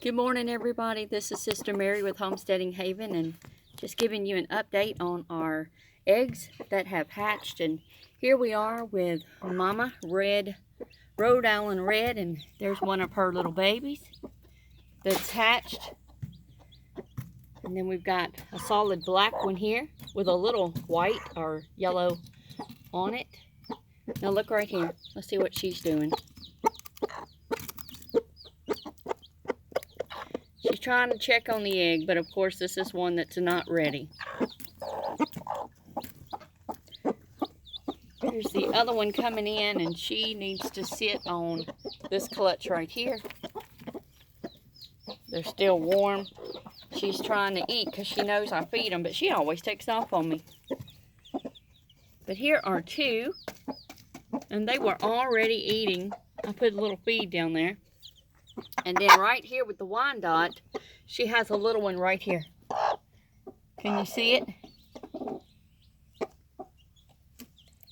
Good morning, everybody. This is Sister Mary with Homesteading Haven, and just giving you an update on our eggs that have hatched. And here we are with Mama Red, Rhode Island Red, and there's one of her little babies that's hatched. And then we've got a solid black one here with a little white or yellow on it. Now look right here. Let's see what she's doing. She's trying to check on the egg, but of course this is one that's not ready. Here's the other one coming in, and she needs to sit on this clutch right here. They're still warm. She's trying to eat because she knows I feed them, but she always takes off on me. But here are two, and they were already eating. I put a little feed down there. And then right here with the Wyandotte, she has a little one right here. Can you see it?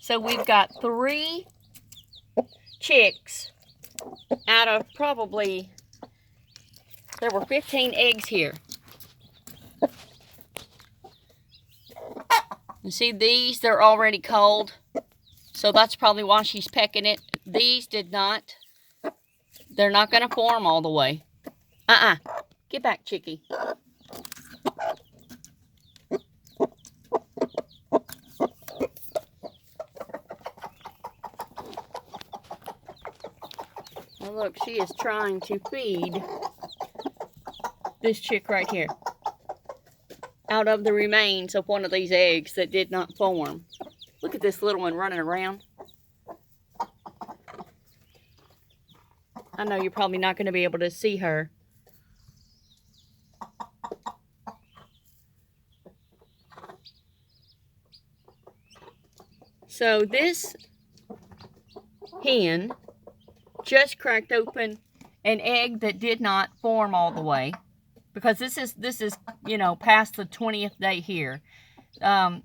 So we've got 3 chicks out of probably, there were 15 eggs here. You see these, they're already cold. So that's probably why she's pecking it. These did not. They're not going to form all the way. Get back, chickie. Now look, she is trying to feed this chick right here out of the remains of one of these eggs that did not form. Look at this little one running around. I know you're probably not going to be able to see her. So this hen just cracked open an egg that did not form all the way, because this is you know, past the 20th day here.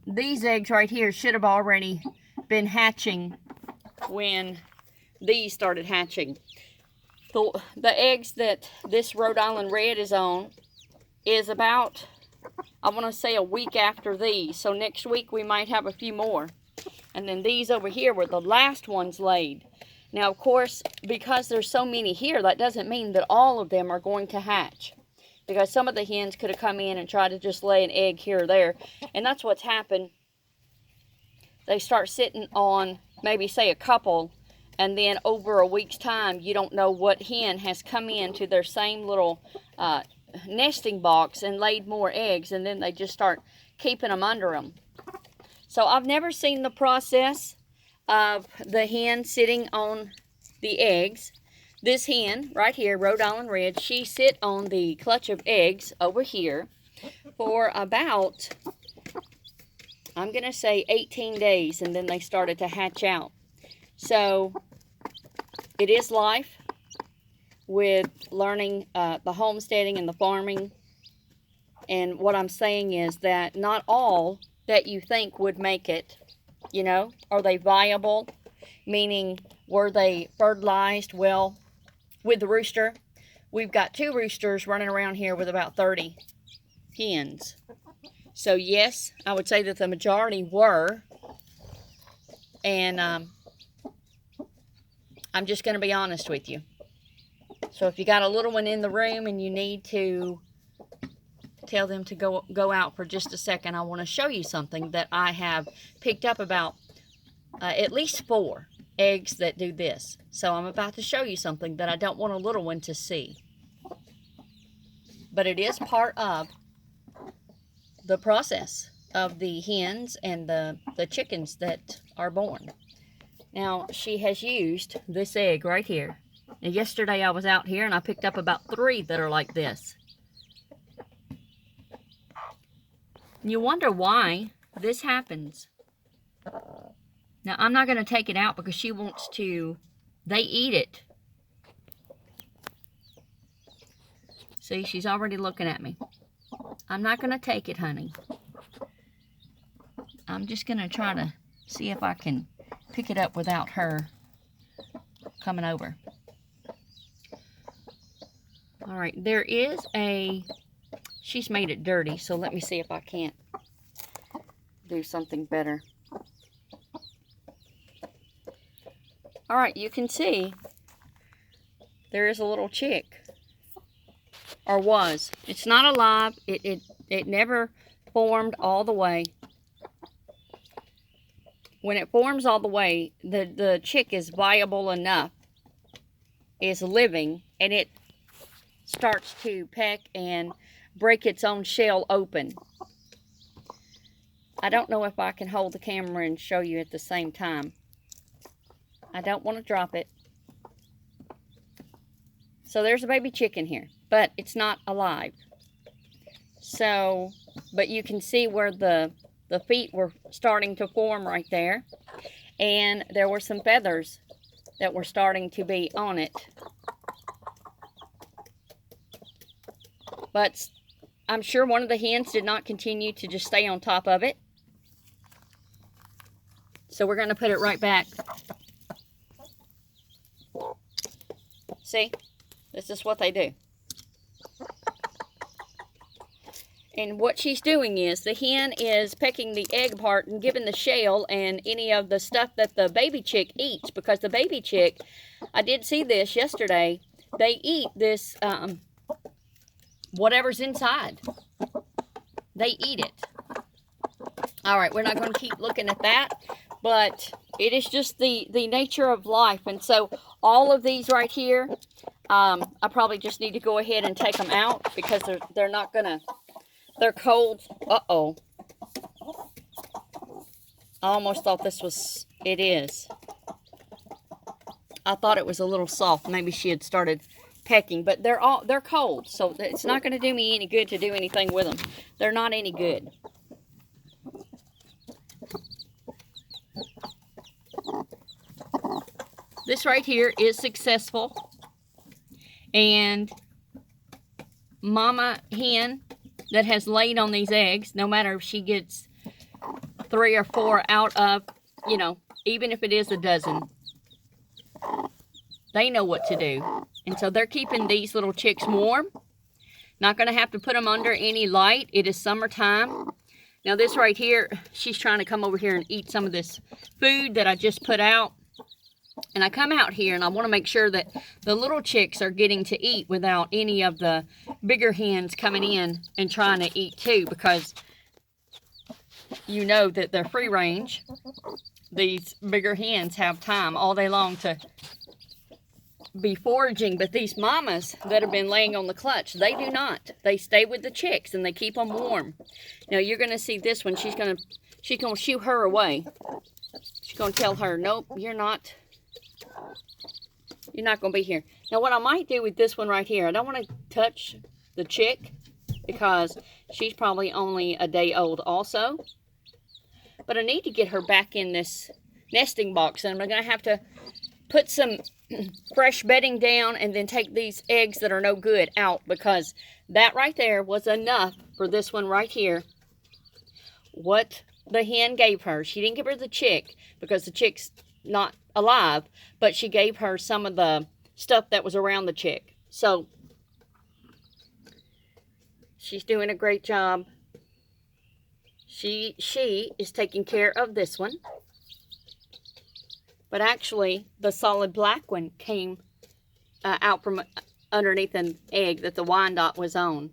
These eggs right here should have already been hatching when these started hatching. The eggs that this Rhode Island Red is on is about, I want to say, a week after these. So next week we might have a few more. And then these over here were the last ones laid. Now, of course, because there's so many here, that doesn't mean that all of them are going to hatch. Because some of the hens could have come in and tried to just lay an egg here or there. And that's what's happened. They start sitting on maybe, say, a couple. And then over a week's time, you don't know what hen has come into their same little nesting box and laid more eggs. And then they just start keeping them under them. So I've never seen the process of the hen sitting on the eggs. This hen right here, Rhode Island Red, she sit on the clutch of eggs over here for about, I'm going to say 18 days. And then they started to hatch out. So it is life with learning the homesteading and the farming. And what I'm saying is that not all that you think would make it, you know, are they viable? Meaning, were they fertilized well with the rooster? We've got 2 roosters running around here with about 30 hens. So yes, I would say that the majority were. And I'm just going to be honest with you. So if you got a little one in the room and you need to tell them to go out for just a second, I want to show you something that I have picked up about at least 4 eggs that do this. So I'm about to show you something that I don't want a little one to see. But it is part of the process of the hens and the chickens that are born. Now, she has used this egg right here. Now, yesterday I was out here and I picked up about 3 that are like this. You wonder why this happens. Now, I'm not going to take it out because she wants to, they eat it. See, she's already looking at me. I'm not going to take it, honey. I'm just going to try to see if I can pick it up without her coming over. All right, there is a, she's made it dirty, so let me see if I can't do something better. All right, you can see there is a little chick, or was. It's not alive. It never formed all the way. When it forms all the way, the chick is viable enough, is living, and it starts to peck and break its own shell open. I don't know if I can hold the camera and show you at the same time. I don't want to drop it. So there's a baby chicken here, but it's not alive. So, but you can see where the feet were starting to form right there. And there were some feathers that were starting to be on it. But I'm sure one of the hens did not continue to just stay on top of it. So we're going to put it right back. See? This is what they do. And what she's doing is, the hen is pecking the egg apart and giving the shell and any of the stuff that the baby chick eats. Because the baby chick, I did see this yesterday, they eat this, whatever's inside. They eat it. All right, we're not going to keep looking at that. But it is just the nature of life. And so all of these right here, I probably just need to go ahead and take them out because they're not going to, they're cold. Uh-oh. I almost thought this was, it is. I thought it was a little soft. Maybe she had started pecking, but they're cold. So it's not going to do me any good to do anything with them. They're not any good. This right here is successful. And mama hen that has laid on these eggs, no matter if she gets 3 or 4 out of, you know, even if it is a dozen, they know what to do. And so they're keeping these little chicks warm. Not going to have to put them under any light. It is summertime. Now this right here, she's trying to come over here and eat some of this food that I just put out. And I come out here and I want to make sure that the little chicks are getting to eat without any of the bigger hens coming in and trying to eat too, because you know that they're free range. These bigger hens have time all day long to be foraging, but these mamas that have been laying on the clutch, they do not. They stay with the chicks and they keep them warm. Now you're going to see this one. She's going to shoo her away. She's going to tell her, nope, you're not going to be here. Now what I might do with this one right here, I don't want to touch the chick because she's probably only a day old also. But I need to get her back in this nesting box, and I'm going to have to put some fresh bedding down and then take these eggs that are no good out, because that right there was enough for this one right here. What the hen gave her, she didn't give her the chick because the chick's not alive, but she gave her some of the stuff that was around the chick. So she's doing a great job. She is taking care of this one. But actually, the solid black one came out from underneath an egg that the Wyandotte was on.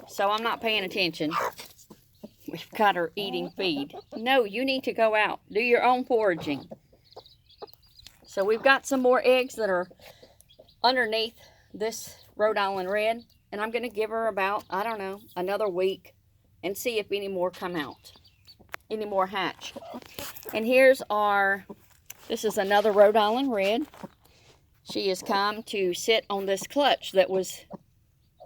So I'm not paying attention. We've got her eating feed. No, you need to go out. Do your own foraging. So we've got some more eggs that are underneath this Rhode Island Red. And I'm going to give her about, I don't know, another week and see if any more come out. Any more hatch. And here's our, this is another Rhode Island Red. She has come to sit on this clutch that was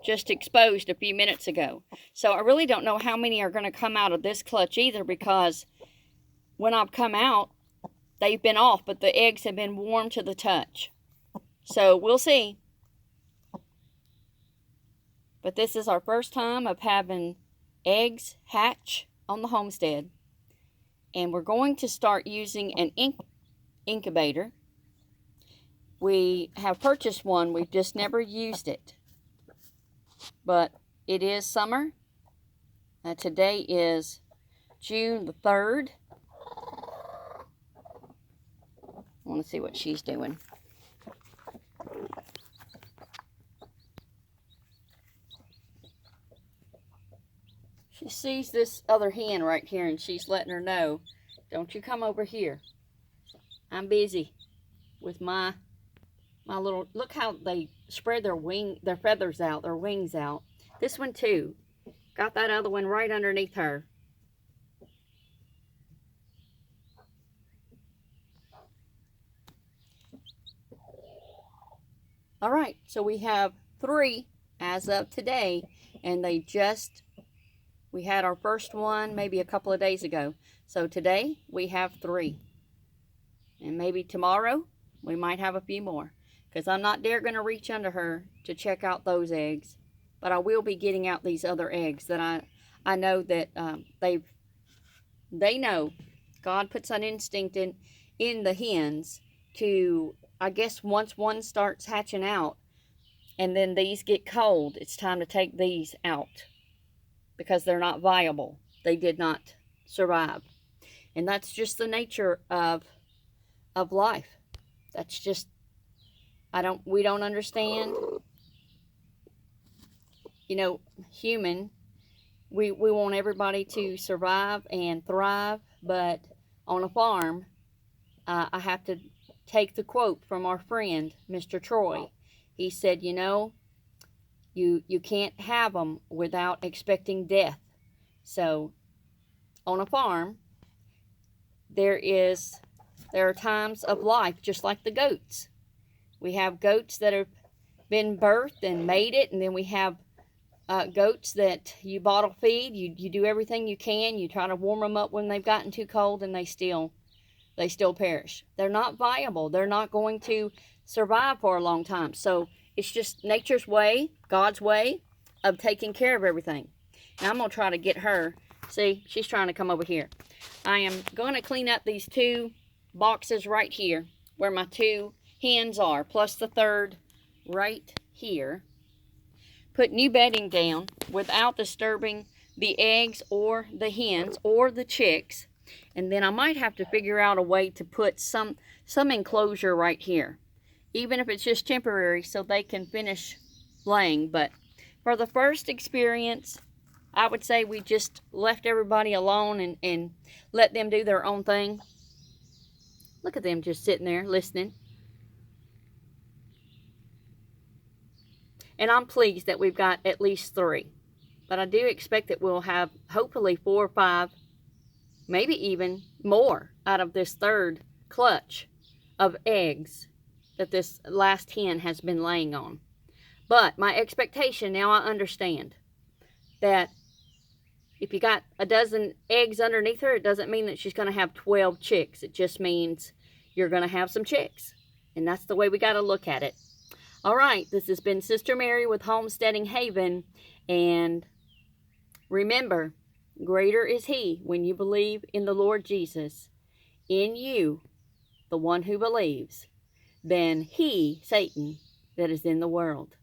just exposed a few minutes ago. So I really don't know how many are going to come out of this clutch either, because when I've come out, they've been off, but the eggs have been warm to the touch. So we'll see. But this is our first time of having eggs hatch on the homestead. And we're going to start using an incubator. We have purchased one. We've just never used it. But it is summer. Today is June the 3rd. I want to see what she's doing. She sees this other hen right here, and she's letting her know, don't you come over here. I'm busy with my little, look how they spread their feathers out, their wings out. This one too. Got that other one right underneath her. All right, so we have 3 as of today, and we had our first one maybe a couple of days ago. So today we have 3. And maybe tomorrow we might have a few more, because I'm not dare going to reach under her to check out those eggs. But I will be getting out these other eggs that I know that they know. God puts an instinct in the hens to, I guess, once one starts hatching out and then these get cold, it's time to take these out because they're not viable. They did not survive. And that's just the nature of life. That's just, we don't understand. You know, human, we want everybody to survive and thrive, but on a farm, I have to take the quote from our friend, Mr. Troy. He said, you know, you can't have them without expecting death. So, on a farm, there are times of life just like the goats. We have goats that have been birthed and made it, and then we have goats that you bottle feed. You do everything you can. You try to warm them up when they've gotten too cold, and they still perish. They're not viable. They're not going to survive for a long time. So it's just nature's way, God's way of taking care of everything. Now I'm going to try to get her. See, she's trying to come over here. I am going to clean up these 2 boxes right here where my 2 hens are, plus the 3rd right here. Put new bedding down without disturbing the eggs or the hens or the chicks. And then I might have to figure out a way to put some enclosure right here, even if it's just temporary, so they can finish laying. But for the first experience, I would say we just left everybody alone and let them do their own thing. Look at them just sitting there listening. And I'm pleased that we've got at least 3. But I do expect that we'll have hopefully 4 or 5, maybe even more out of this 3rd clutch of eggs that this last hen has been laying on. But my expectation, now I understand that if you got a dozen eggs underneath her, it doesn't mean that she's going to have 12 chicks. It just means you're going to have some chicks. And that's the way we got to look at it. All right, this has been Sister Mary with Homesteading Haven. And remember, greater is He when you believe in the Lord Jesus, in you, the one who believes, than he, Satan, that is in the world.